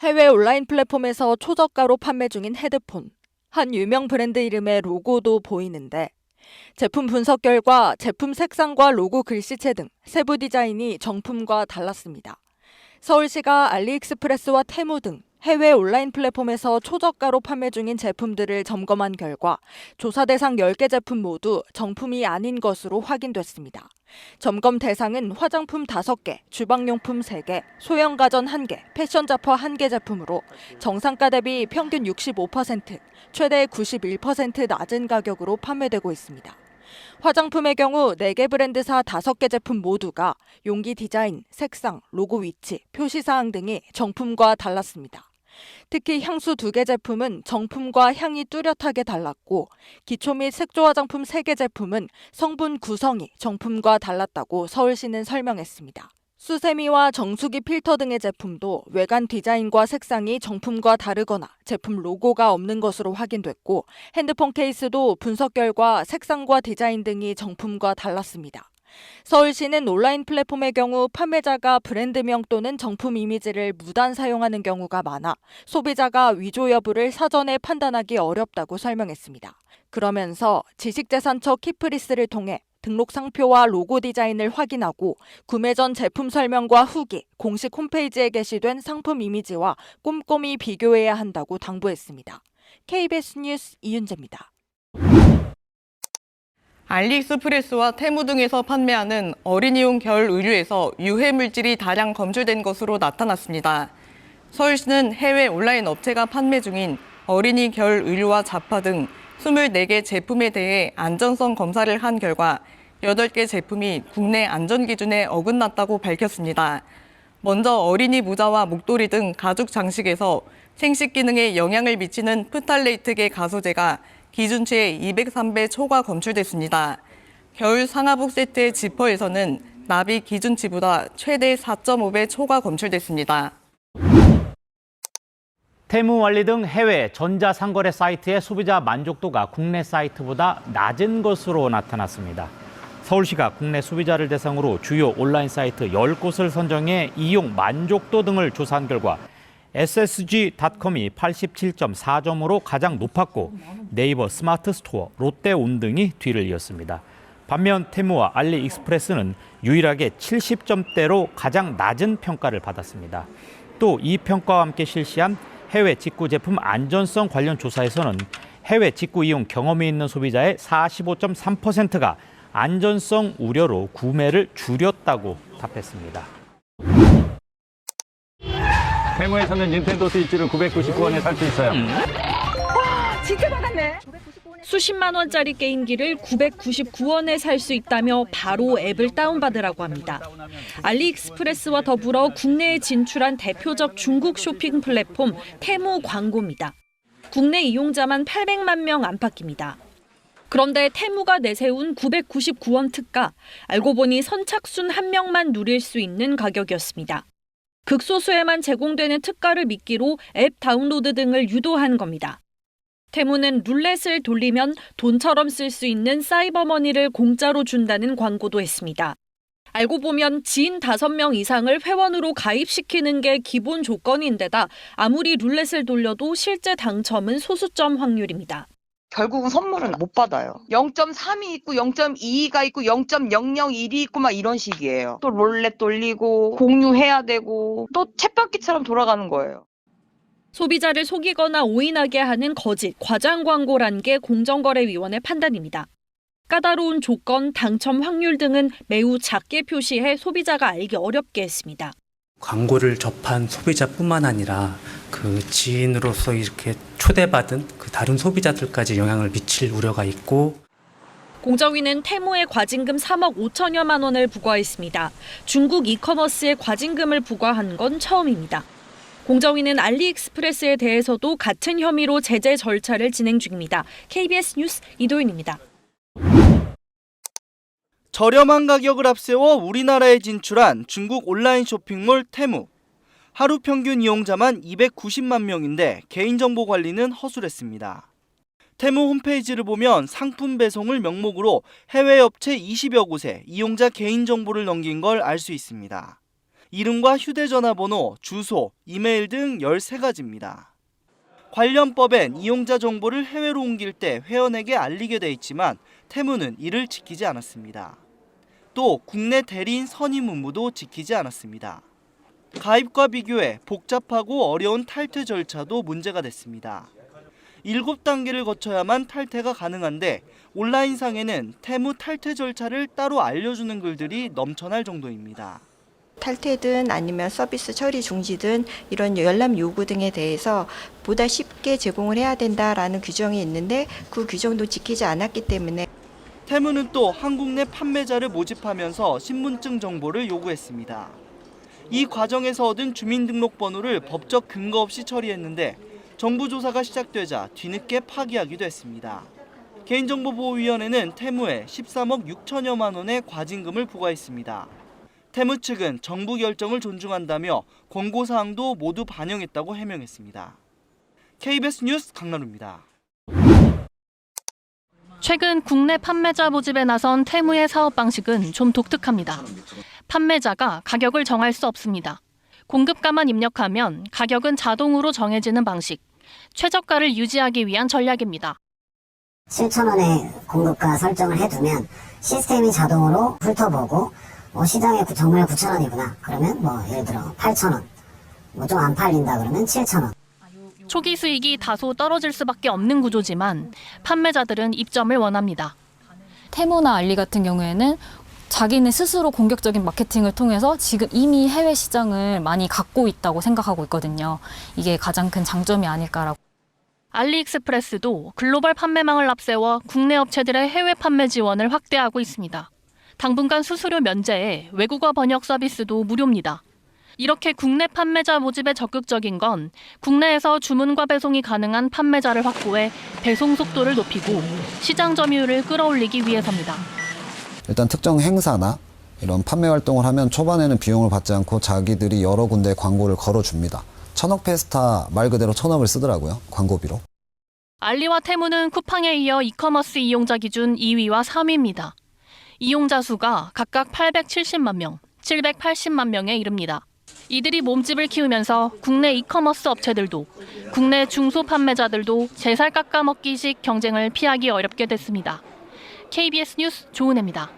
해외 온라인 플랫폼에서 초저가로 판매 중인 헤드폰. 한 유명 브랜드 이름의 로고도 보이는데 제품 분석 결과 제품 색상과 로고 글씨체 등 세부 디자인이 정품과 달랐습니다. 서울시가 알리익스프레스와 테무 등 해외 온라인 플랫폼에서 초저가로 판매 중인 제품들을 점검한 결과 조사 대상 10개 제품 모두 정품이 아닌 것으로 확인됐습니다. 점검 대상은 화장품 5개, 주방용품 3개, 소형 가전 1개, 패션 잡화 1개 제품으로 정상가 대비 평균 65%, 최대 91% 낮은 가격으로 판매되고 있습니다. 화장품의 경우 4개 브랜드사 5개 제품 모두가 용기 디자인, 색상, 로고 위치, 표시사항 등이 정품과 달랐습니다. 특히 향수 2개 제품은 정품과 향이 뚜렷하게 달랐고 기초 및 색조 화장품 3개 제품은 성분 구성이 정품과 달랐다고 서울시는 설명했습니다. 수세미와 정수기 필터 등의 제품도 외관 디자인과 색상이 정품과 다르거나 제품 로고가 없는 것으로 확인됐고 핸드폰 케이스도 분석 결과 색상과 디자인 등이 정품과 달랐습니다. 서울시는 온라인 플랫폼의 경우 판매자가 브랜드명 또는 정품 이미지를 무단 사용하는 경우가 많아 소비자가 위조 여부를 사전에 판단하기 어렵다고 설명했습니다. 그러면서 지식재산처 키프리스를 통해 등록 상표와 로고 디자인을 확인하고 구매 전 제품 설명과 후기, 공식 홈페이지에 게시된 상품 이미지와 꼼꼼히 비교해야 한다고 당부했습니다. KBS 뉴스 이윤재입니다. 알리익스프레스와 테무 등에서 판매하는 어린이용 겨울 의류에서 유해 물질이 다량 검출된 것으로 나타났습니다. 서울시는 해외 온라인 업체가 판매 중인 어린이 겨울 의류와 잡화 등 24개 제품에 대해 안전성 검사를 한 결과 8개 제품이 국내 안전 기준에 어긋났다고 밝혔습니다. 먼저 어린이 모자와 목도리 등 가죽 장식에서 생식 기능에 영향을 미치는 프탈레이트계 가소제가 기준치의 203배 초과 검출됐습니다. 겨울 상하복 세트의 지퍼에서는 납입 기준치보다 최대 4.5배 초과 검출됐습니다. 테무 알리 등 해외 전자상거래 사이트의 소비자 만족도가 국내 사이트보다 낮은 것으로 나타났습니다. 서울시가 국내 소비자를 대상으로 주요 온라인 사이트 10곳을 선정해 이용 만족도 등을 조사한 결과 SSG.com이 87.4점으로 가장 높았고 네이버 스마트 스토어, 롯데온 등이 뒤를 이었습니다. 반면 테무와 알리익스프레스는 유일하게 70점대로 가장 낮은 평가를 받았습니다. 또 이 평가와 함께 실시한 해외 직구 제품 안전성 관련 조사에서는 해외 직구 이용 경험이 있는 소비자의 45.3%가 안전성 우려로 구매를 줄였다고 답했습니다. 테무에서는 닌텐도 스위치를 999원에 살 수 있어요. 진짜 받았네. 수십만 원짜리 게임기를 999원에 살 수 있다며 바로 앱을 다운받으라고 합니다. 알리익스프레스와 더불어 국내에 진출한 대표적 중국 쇼핑 플랫폼 테무 광고입니다. 국내 이용자만 800만 명 안팎입니다. 그런데 테무가 내세운 999원 특가, 알고 보니 선착순 1명만 누릴 수 있는 가격이었습니다. 극소수에만 제공되는 특가를 미끼로 앱 다운로드 등을 유도한 겁니다. 테무는 룰렛을 돌리면 돈처럼 쓸 수 있는 사이버머니를 공짜로 준다는 광고도 했습니다. 알고 보면 지인 5명 이상을 회원으로 가입시키는 게 기본 조건인데다 아무리 룰렛을 돌려도 실제 당첨은 소수점 확률입니다. 결국은 선물은 못 받아요. 0.3이 있고 0.2가 있고 0.001이 있고 막 이런 식이에요. 또 롤렛 돌리고 공유해야 되고 또 쳇바퀴처럼 돌아가는 거예요. 소비자를 속이거나 오인하게 하는 거짓, 과장 광고란 게 공정거래위원회 판단입니다. 까다로운 조건, 당첨 확률 등은 매우 작게 표시해 소비자가 알기 어렵게 했습니다. 광고를 접한 소비자뿐만 아니라 그 지인으로서 이렇게 초대받은 그 다른 소비자들까지 영향을 미칠 우려가 있고 공정위는 테무에 과징금 3억 5천여만 원을 부과했습니다. 중국 이커머스에 과징금을 부과한 건 처음입니다. 공정위는 알리익스프레스에 대해서도 같은 혐의로 제재 절차를 진행 중입니다. KBS 뉴스 이도윤입니다. 저렴한 가격을 앞세워 우리나라에 진출한 중국 온라인 쇼핑몰 테무. 하루 평균 이용자만 290만 명인데 개인정보 관리는 허술했습니다. 테무 홈페이지를 보면 상품 배송을 명목으로 해외 업체 20여 곳에 이용자 개인정보를 넘긴 걸 알 수 있습니다. 이름과 휴대전화 번호, 주소, 이메일 등 13가지입니다. 관련 법엔 이용자 정보를 해외로 옮길 때 회원에게 알리게 돼 있지만 테무는 이를 지키지 않았습니다. 또 국내 대리인 선임 의무도 지키지 않았습니다. 가입과 비교해 복잡하고 어려운 탈퇴 절차도 문제가 됐습니다. 7단계를 거쳐야만 탈퇴가 가능한데 온라인상에는 테무 탈퇴 절차를 따로 알려주는 글들이 넘쳐날 정도입니다. 탈퇴든 아니면 서비스 처리 중지든 이런 열람 요구 등에 대해서 보다 쉽게 제공을 해야 된다라는 규정이 있는데 그 규정도 지키지 않았기 때문에 테무는 또 한국 내 판매자를 모집하면서 신분증 정보를 요구했습니다. 이 과정에서 얻은 주민등록번호를 법적 근거 없이 처리했는데 정부 조사가 시작되자 뒤늦게 파기하기도 했습니다. 개인정보보호위원회는 테무에 13억 6천여만 원의 과징금을 부과했습니다. 테무 측은 정부 결정을 존중한다며 권고사항도 모두 반영했다고 해명했습니다. KBS 뉴스 강나루입니다. 최근 국내 판매자 모집에 나선 테무의 사업 방식은 좀 독특합니다. 판매자가 가격을 정할 수 없습니다. 공급가만 입력하면 가격은 자동으로 정해지는 방식. 최저가를 유지하기 위한 전략입니다. 7,000원의 공급가 설정을 해두면 시스템이 자동으로 훑어보고 시장에 정말 9,000원이구나. 그러면 예를 들어 8,000원. 좀 안 팔린다 그러면 7,000원. 초기 수익이 다소 떨어질 수밖에 없는 구조지만 판매자들은 입점을 원합니다. 테무나 알리 같은 경우에는 자기네 스스로 공격적인 마케팅을 통해서 지금 이미 해외 시장을 많이 갖고 있다고 생각하고 있거든요. 이게 가장 큰 장점이 아닐까라고. 알리익스프레스도 글로벌 판매망을 앞세워 국내 업체들의 해외 판매 지원을 확대하고 있습니다. 당분간 수수료 면제에 외국어 번역 서비스도 무료입니다. 이렇게 국내 판매자 모집에 적극적인 건 국내에서 주문과 배송이 가능한 판매자를 확보해 배송 속도를 높이고 시장 점유율을 끌어올리기 위해서입니다. 일단 특정 행사나 이런 판매 활동을 하면 초반에는 비용을 받지 않고 자기들이 여러 군데 광고를 걸어줍니다. 천억 페스타 말 그대로 천억을 쓰더라고요. 광고비로. 알리와 테무는 쿠팡에 이어 이커머스 이용자 기준 2위와 3위입니다. 이용자 수가 각각 870만 명, 780만 명에 이릅니다. 이들이 몸집을 키우면서 국내 이커머스 업체들도 국내 중소 판매자들도 제살 깎아먹기식 경쟁을 피하기 어렵게 됐습니다. KBS 뉴스 조은혜입니다.